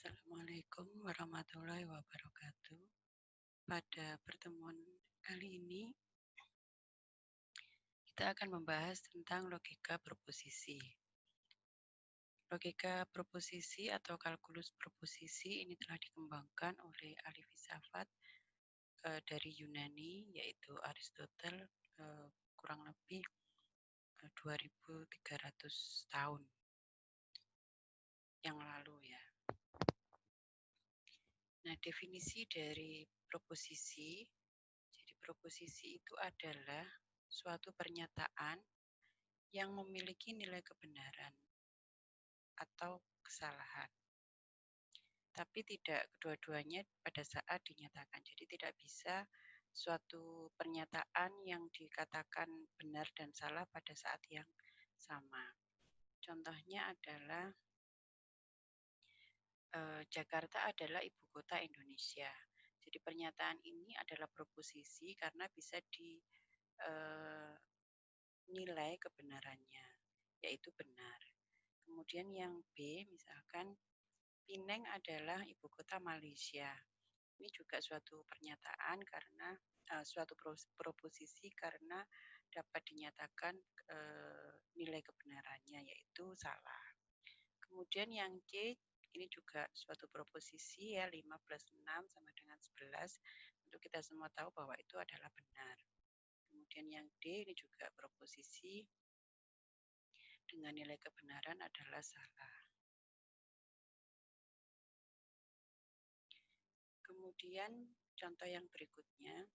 Assalamualaikum warahmatullahi wabarakatuh. Pada pertemuan kali ini, kita akan membahas tentang logika proposisi. Logika proposisi atau kalkulus proposisi ini telah dikembangkan oleh ahli filsafat dari Yunani, yaitu Aristoteles, kurang lebih 2300 tahun yang lalu ya. Nah, definisi dari proposisi, jadi proposisi itu adalah suatu pernyataan yang memiliki nilai kebenaran atau kesalahan, tapi tidak kedua-duanya pada saat dinyatakan. Jadi tidak bisa suatu pernyataan yang dikatakan benar dan salah pada saat yang sama. Contohnya adalah Jakarta adalah ibu kota Indonesia. Jadi pernyataan ini adalah proposisi karena bisa dinilai kebenarannya, yaitu benar. Kemudian yang B, misalkan Penang adalah ibu kota Malaysia. Ini juga suatu pernyataan karena suatu proposisi karena dapat dinyatakan nilai kebenarannya, yaitu salah. Kemudian yang C, ini juga suatu proposisi ya, 5 plus 6 sama dengan 11. Untuk kita semua tahu bahwa itu adalah benar. Kemudian yang D, ini juga proposisi dengan nilai kebenaran adalah salah. Kemudian contoh yang berikutnya,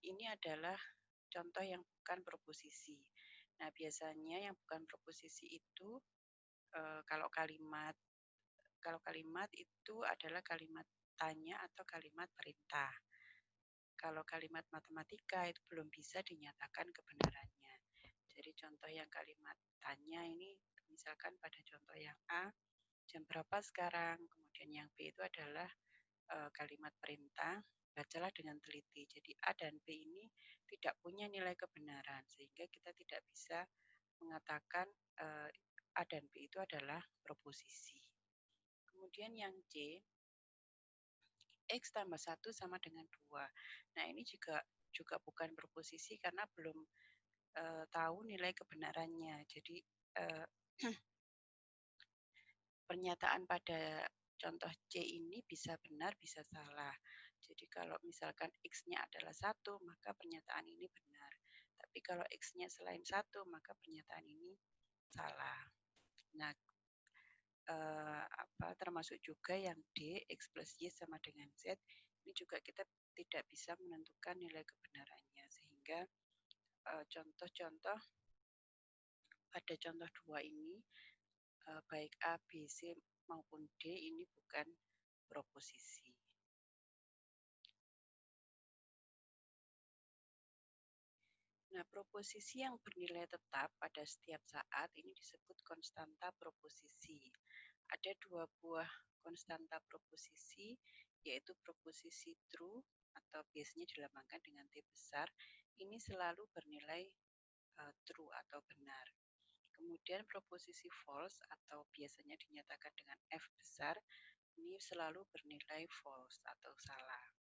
ini adalah contoh yang bukan proposisi. Nah, biasanya yang bukan proposisi itu kalau kalimat itu adalah kalimat tanya atau kalimat perintah. Kalau kalimat matematika itu belum bisa dinyatakan kebenarannya. Jadi contoh yang kalimat tanya ini misalkan pada contoh yang A, jam berapa sekarang? Kemudian yang B itu adalah kalimat perintah, bacalah dengan teliti. Jadi A dan B ini tidak punya nilai kebenaran, sehingga kita tidak bisa mengatakan A dan B itu adalah proposisi. Kemudian yang C, X tambah 1 sama dengan 2. Nah, ini juga bukan proposisi karena belum tahu nilai kebenarannya. Jadi pernyataan pada contoh C ini bisa benar, bisa salah. Jadi kalau misalkan X-nya adalah 1, maka pernyataan ini benar. Tapi kalau X-nya selain 1, maka pernyataan ini salah. Nah, termasuk juga yang D, X plus Y sama dengan Z, ini juga kita tidak bisa menentukan nilai kebenarannya. Sehingga contoh-contoh pada contoh 2 ini, baik A, B, C maupun D ini bukan proposisi. Nah, proposisi yang bernilai tetap pada setiap saat ini disebut konstanta proposisi. Ada 2 buah konstanta proposisi, yaitu proposisi true atau biasanya dilambangkan dengan T besar. Ini selalu bernilai true atau benar. Kemudian proposisi false atau biasanya dinyatakan dengan F besar, ini selalu bernilai false atau salah.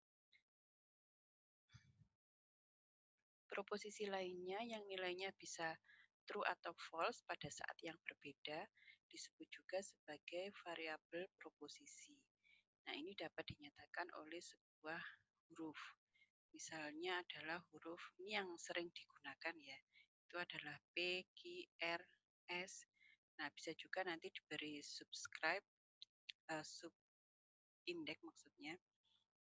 Proposisi lainnya yang nilainya bisa true atau false pada saat yang berbeda disebut juga sebagai variabel proposisi. Nah, ini dapat dinyatakan oleh sebuah huruf. Misalnya adalah huruf ini yang sering digunakan ya. Itu adalah P, Q, R, S. Nah, bisa juga nanti diberi subscribe, subindeks maksudnya.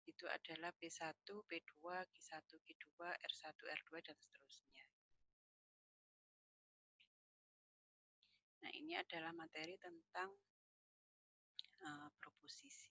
Itu adalah P1, P2, Q1, Q2, R1, R2, dan seterusnya. Nah, ini adalah materi tentang proposisi.